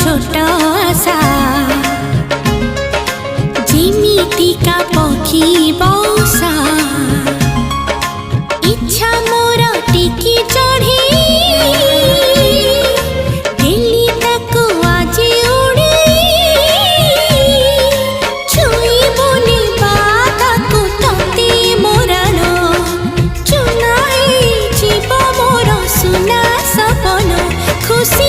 छोट आशा जिमितिका पक्षी बसा इच्छा मोर टिकी चढ़ी दिल्ली ताको आज उड़ी छुई बुनी बाताको तती मोरान चुनाई जीव मोर सुना सपन खुशी